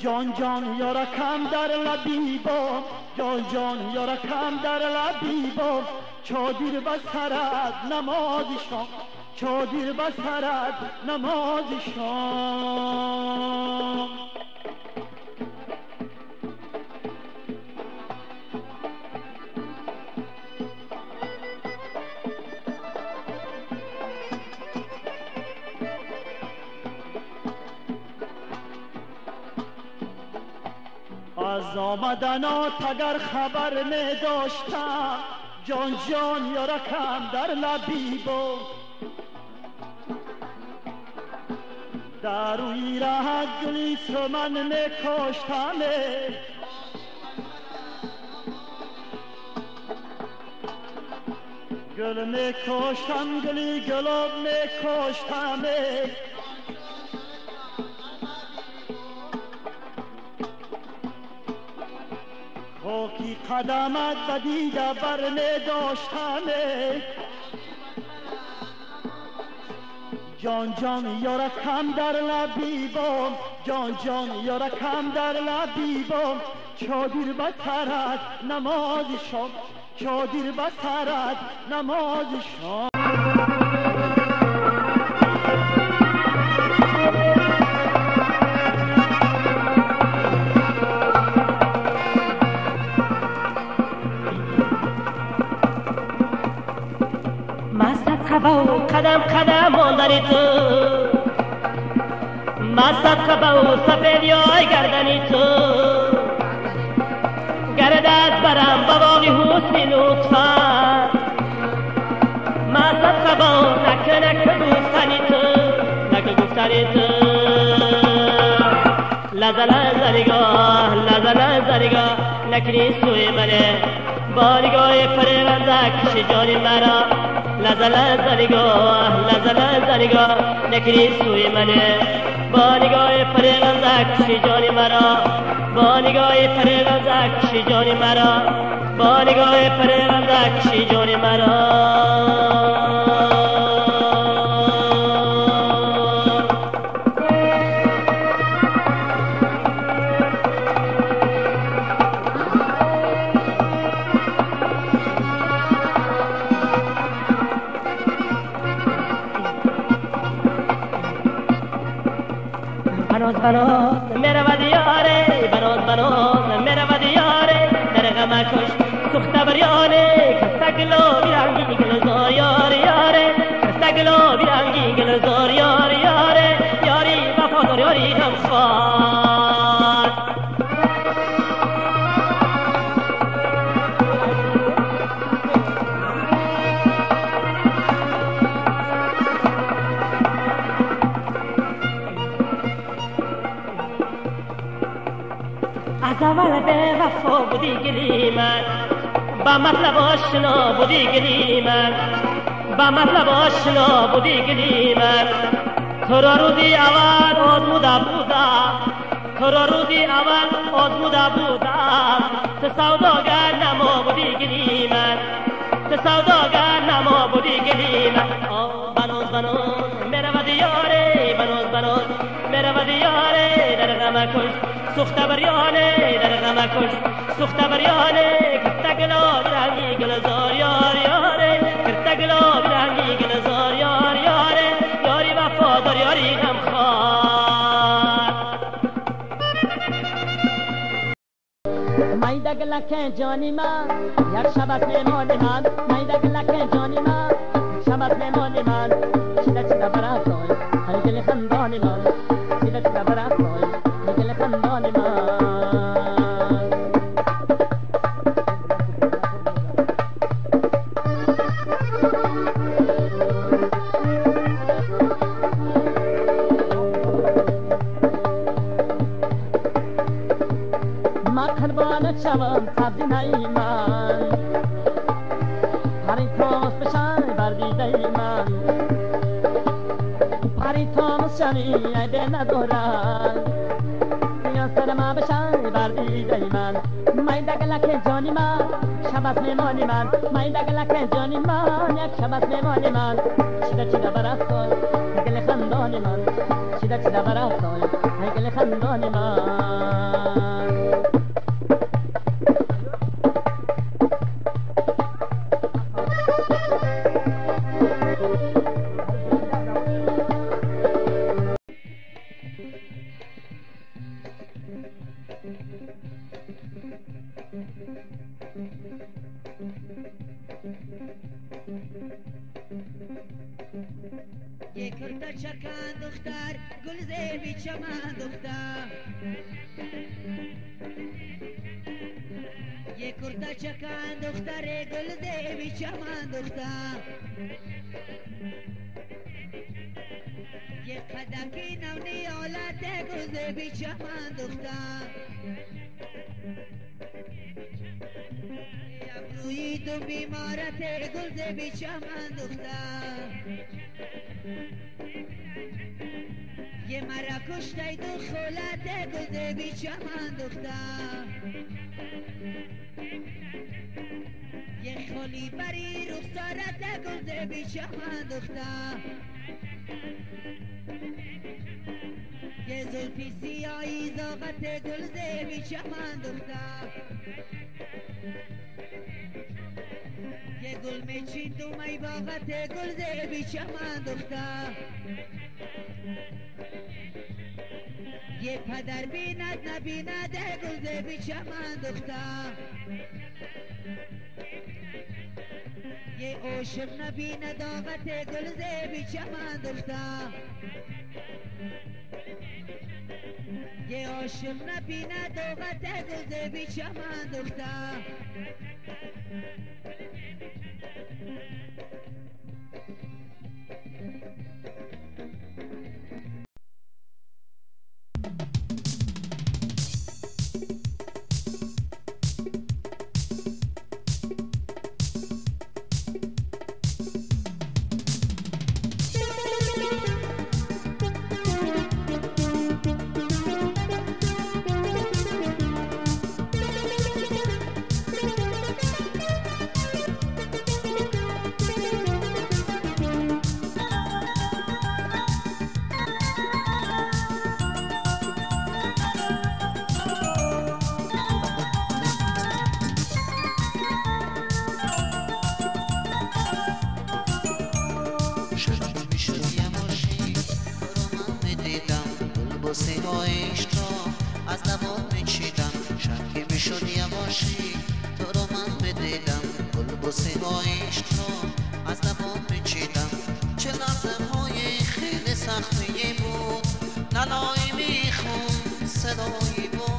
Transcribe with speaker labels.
Speaker 1: جان جان یارکم در لبیبم جان جان یارکم در لبیبم چادر بسرد نمازشان چادر بسرد نمازشان از آمدنات اگر خبر می داشتم جان جان یارکم در لبیبم در روی راه گلی سمن می کاشتم گل می کاشتم گلی گلاب می کاشتم خاکی قدمت بدیده بر می داشتم جان جان یارکم در لبیبم جان جان یارکم در لبیبم چادر بسرد نمازشان چادر بسرد نمازشان
Speaker 2: قدم قدم آندنی تو مصد خبا و سفید یای گردنی تو گرد از برم بواقی حسنی لطفا مصد خبا نکه نکه گفتنی تو نکه گفتنی تو لزل زنگاه لزل زنگاه نکنی سوی منه با نگاه پرونده کشی جانی مرا لزل زنگاه نکنی سوی منه با نگاه پرونده کشی جانی مرا با نگاه پرونده کشی جانی مرا با نگاه پرونده کشی جانی مرا بناز میرود یاره بناز میرود یاره در غم کش سخت بریانه کسته گلابی رنگی گلزار یاره یاره کسته گلابی رنگی گلزار یاره یاره یاری وفادار یاری غمخوار از اول به وفا بودی گلی من با مطلب آشنا بودی گلی من با مطلب آشنا بودی گلی من تو را روزی اول آزموده بودم تو را روزی اول آزموده بودم تو سوداگر نما بودی گلی من تو سوداگر نما بودی گلی من بناز میرود یاره بناز میرود یاره در غم کش سخت بریانه در غم کش سخت بریانه کرته گلاب رنگی گلزار یار یاره کرته گلاب رنگی گلزار یار یاره یاری وفادار یاری غمخوار
Speaker 3: مایده گلکه جانی من یک شبت میمان من مایده گلکه جانی من یک شبت میمان من چیده چیده برافای هر گل خندان من چیده چیده برافای هر گل خندان من ما قربان شوم سبزی من پری تامس بشن بردیده من پری تامس شنی ایده ندارن سیان سر ما بشن بردیده من مایده گلک جانی من شبت میمانی من مایده گلک جانی من یک شبت میمانی من چیده چیده برفتای گل خندانی من چیده چیده برفتای گل خندانی من
Speaker 4: یه کرتا چکن دختر گل زیبی چمن دختر یه کرتا چکن دختر گل زیبی چمن دختر یه قدکی نونی آلت گل زیبی چمن دختر ابروی تو بیمارت گل زیبی چمن دختر یه مرا کشتی دو خولت گل زیبی چمن دختر یه خالی بری رخسارت گل زیبی چمن دختر یه زلفی سیاهی زاغت گل زیبی چمن دختر یه گل میچین تو می باغت گل زیبی چمن دختر یه پدر بیند نبیند گل زیبی چمن دختر یه عاشق نبیند آغت گل زیبی چمن دختر یه عاشق نبیند آغت گل زیبی چمن دختر
Speaker 5: صدایی بود